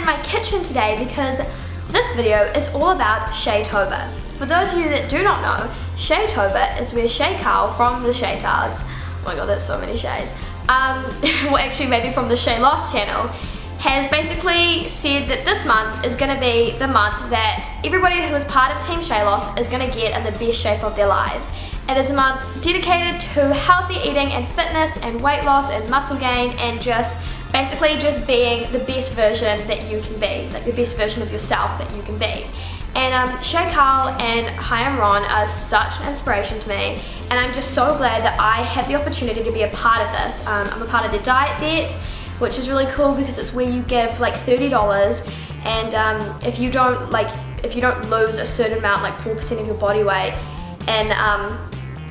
my kitchen today because this video is all about Shaytober. For those of you that do not know, Shaytober is where Kale from the Shaytards, oh my god, there's so many Shays, well actually maybe from the ShayLoss channel, has basically said that this month is going to be the month that everybody who is part of Team ShayLoss is going to get in the best shape of their lives. It is a month dedicated to healthy eating and fitness and weight loss and muscle gain and just basically just being the best version that you can be, like the best version of yourself that you can be. And Kale and Ron are such an inspiration to me, and I'm just so glad that I have the opportunity to be a part of this. I'm a part of the diet bet, which is really cool because it's where you give like $30, and if you don't lose a certain amount, like 4% of your body weight, and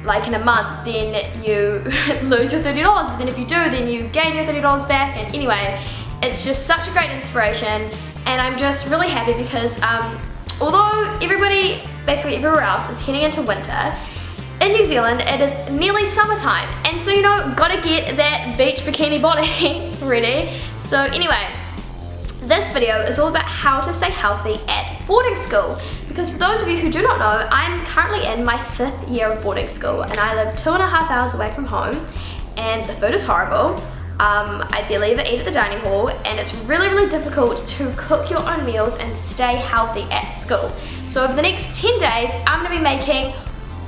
like in a month, then you lose your $30, but then if you do, then you gain your $30 back. And anyway, it's just such a great inspiration, and I'm just really happy because although everybody, basically everywhere else, is heading into winter, in New Zealand it is nearly summertime, and so gotta get that beach bikini body ready. So anyway, this video is all about how to stay healthy at boarding school, because for those of you who do not know, I'm currently in my 5th year of boarding school and I live 2.5 hours away from home, and the food is horrible. I barely ever eat at the dining hall, and it's really difficult to cook your own meals and stay healthy at school. So over the next 10 days, I'm going to be making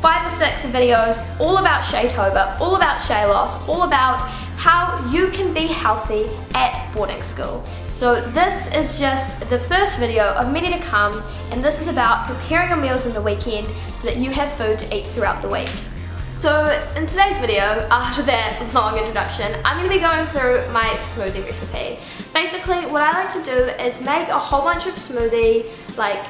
5 or 6 videos all about Shaytober, all about ShayLoss, all about how you can be healthy at boarding school. So this is just the first video of many to come, and this is about preparing your meals in the weekend so that you have food to eat throughout the week. So in today's video, after that long introduction, I'm going to be going through my smoothie recipe. Basically, what I like to do is make a whole bunch of smoothie, like,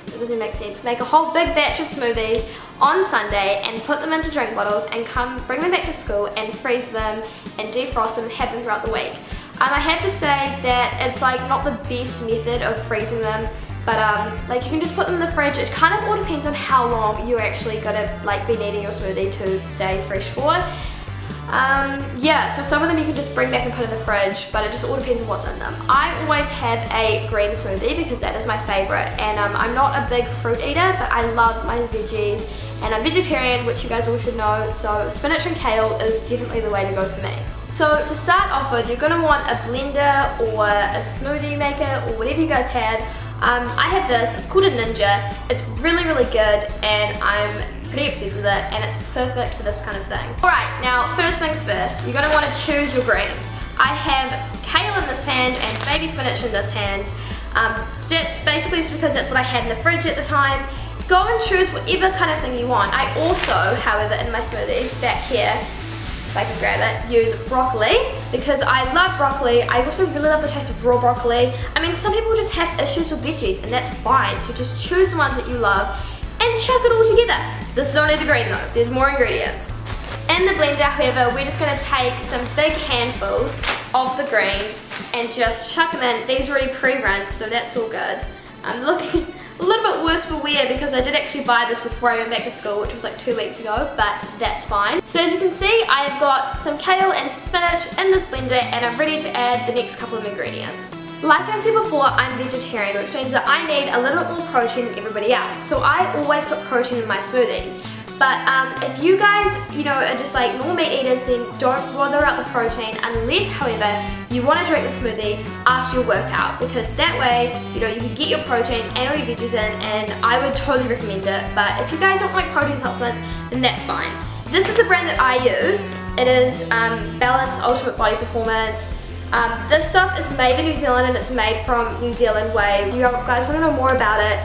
it doesn't make sense, make a whole big batch of smoothies on Sunday and put them into drink bottles and bring them back to school and freeze them and defrost them and have them throughout the week. I have to say that it's like not the best method of freezing them, but like you can just put them in the fridge. It kind of all depends on how long you're actually gonna like be needing your smoothie to stay fresh for. Yeah, so some of them you can just bring back and put in the fridge, but it just all depends on what's in them. I always have a green smoothie because that is my favorite, and I'm not a big fruit eater, but I love my veggies, and I'm vegetarian, which you guys all should know, so spinach and kale is definitely the way to go for me. So to start off with, you're going to want a blender or a smoothie maker or whatever you guys have. I have this, it's called a Ninja. It's really good, and I'm pretty obsessed with it, and it's perfect for this kind of thing. Alright, now first things first, you're going to want to choose your greens. I have kale in this hand and baby spinach in this hand. That's basically just because that's what I had in the fridge at the time. Go and choose whatever kind of thing you want. I also, however, in my smoothies back here, if I can grab it, use broccoli because I love broccoli. I also really love the taste of raw broccoli. I mean, some people just have issues with veggies, and that's fine, so just choose the ones that you love and chuck it all together. This is only the green though, there's more ingredients. In the blender, however, we're just going to take some big handfuls of the greens and just chuck them in. These are already pre-rinsed, so that's all good. I'm looking a little bit worse for wear because I did actually buy this before I went back to school, which was like 2 weeks ago, but that's fine. So as you can see, I've got some kale and some spinach in this blender, and I'm ready to add the next couple of ingredients. Like I said before, I'm vegetarian, which means that I need a little bit more protein than everybody else. So I always put protein in my smoothies. But if you guys, are just like normal meat eaters, then don't bother about the protein unless, however, you want to drink the smoothie after your workout, because that way, you can get your protein and all your veggies in, and I would totally recommend it. But if you guys don't like protein supplements, then that's fine. This is the brand that I use. It is Balance Ultimate Body Performance. This stuff is made in New Zealand, and it's made from New Zealand Whey. If you guys want to know more about it,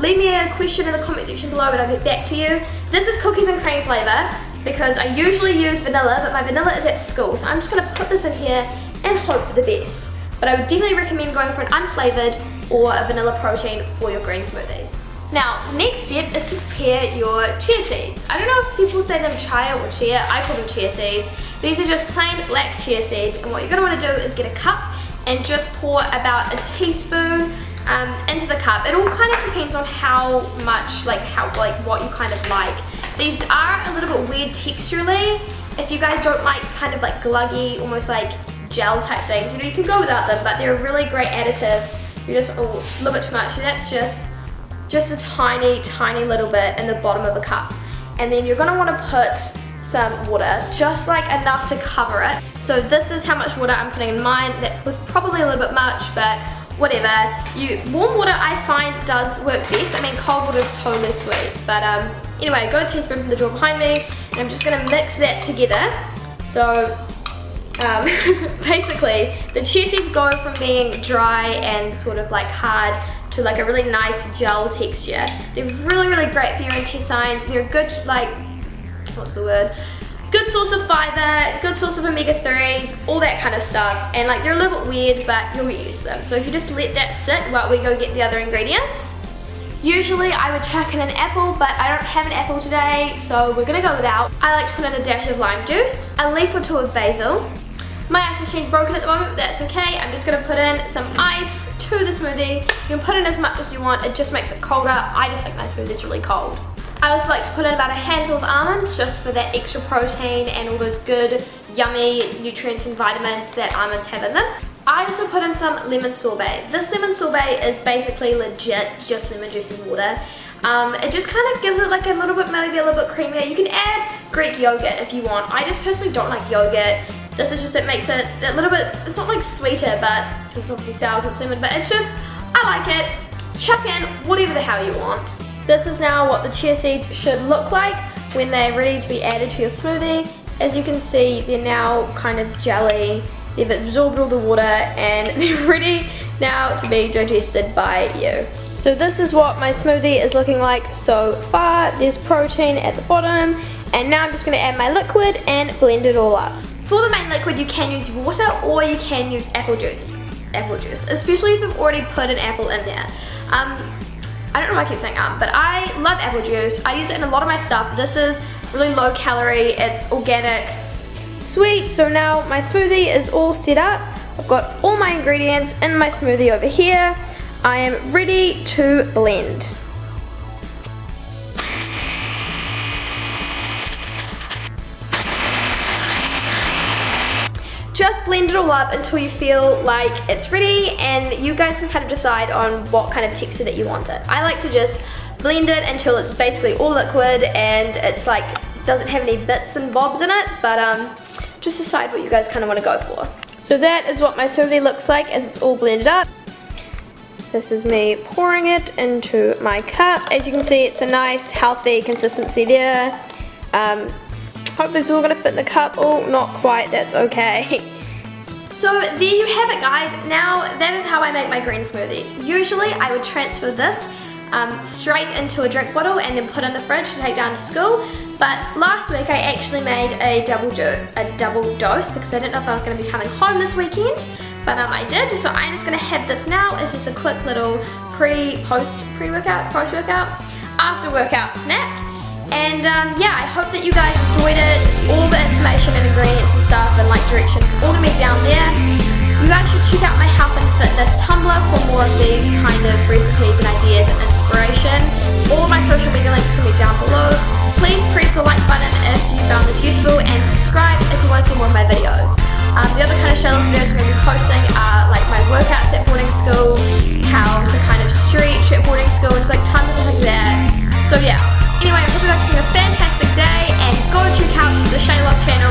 leave me a question in the comment section below and I'll get back to you. This is cookies and cream flavour because I usually use vanilla, but my vanilla is at school, so I'm just going to put this in here and hope for the best. But I would definitely recommend going for an unflavoured or a vanilla protein for your green smoothies. Now, the next step is to prepare your chia seeds. I don't know if people say them chia or chia, I call them chia seeds. These are just plain black chia seeds, and what you're going to want to do is get a cup and just pour about a teaspoon into the cup. It all kind of depends on how much, what you kind of like. These are a little bit weird texturally. If you guys don't like kind of like gluggy, almost like gel type things, you can go without them, but they're a really great additive you're just, oh, a little bit too much. So that's just a tiny little bit in the bottom of a cup. And then you're gonna wanna put some water, just like enough to cover it. So this is how much water I'm putting in mine. That was probably a little bit much, but whatever. Warm water I find does work best. I mean, cold water is totally sweet. But anyway, I got a teaspoon from the drawer behind me, and I'm just gonna mix that together. So basically, the chia seeds go from being dry and sort of like hard to like a really nice gel texture. They're really great for your intestines. They're a good, like, what's the word? Good source of fiber, good source of omega-3s, all that kind of stuff. And like, they're a little bit weird, but you'll get used to them. So if you just let that sit while we go get the other ingredients. Usually I would chuck in an apple, but I don't have an apple today, so we're gonna go without. I like to put in a dash of lime juice, a leaf or two of basil. My ice machine's broken at the moment, but that's okay. I'm just gonna put in some ice to the smoothie. You can put in as much as you want, it just makes it colder. I just like my smoothies really cold. I also like to put in about a handful of almonds just for that extra protein and all those good, yummy nutrients and vitamins that almonds have in them. I also put in some lemon sorbet. This lemon sorbet is basically legit just lemon juice and water. It just kind of gives it like a little bit, maybe a little bit creamier. You can add Greek yogurt if you want. I just personally don't like yogurt. This is just, it makes it a little bit, it's not like sweeter, but it's obviously sour because it's lemon, but it's just, I like it. Chuck in whatever the hell you want. This is now what the chia seeds should look like when they're ready to be added to your smoothie. As you can see, they're now kind of jelly. They've absorbed all the water and they're ready now to be digested by you. So this is what my smoothie is looking like so far. There's protein at the bottom, and now I'm just gonna add my liquid and blend it all up. For the main liquid, you can use water or you can use apple juice. Apple juice, especially if you've already put an apple in there. I don't know why I keep saying but I love apple juice. I use it in a lot of my stuff. This is really low calorie, it's organic, sweet. So now my smoothie is all set up. I've got all my ingredients in my smoothie over here. I am ready to blend. Just blend it all up until you feel like it's ready, and you guys can kind of decide on what kind of texture that you want it. I like to just blend it until it's basically all liquid and it's like doesn't have any bits and bobs in it, but just decide what you guys kind of want to go for. So that is what my smoothie looks like as it's all blended up. This is me pouring it into my cup. As you can see, it's a nice healthy consistency there. Hope this is all gonna fit in the cup. Oh, not quite, that's okay. So there you have it, guys. Now that is how I make my green smoothies. Usually I would transfer this straight into a drink bottle and then put in the fridge to take down to school. But last week I actually made a double dose because I didn't know if I was gonna be coming home this weekend, but I did. So I'm just gonna have this now as just a quick little post-workout, after-workout snack. And yeah, I hope that you guys enjoyed it. All the information and ingredients and stuff and like directions all gonna be down there. You guys should check out my health and fitness Tumblr for more of these kind of recipes and ideas and inspiration. All my social media links can be down below. Please press the like button if you found this useful, and subscribe if you want to see more of my videos. The other kind of ShayLoss videos I'm going to be posting are like my workouts at boarding school, how to kind of stretch at boarding school, just like tons of stuff like that. So yeah. Anyway, I hope you guys are having a fantastic day, and go check out the ShayLoss channel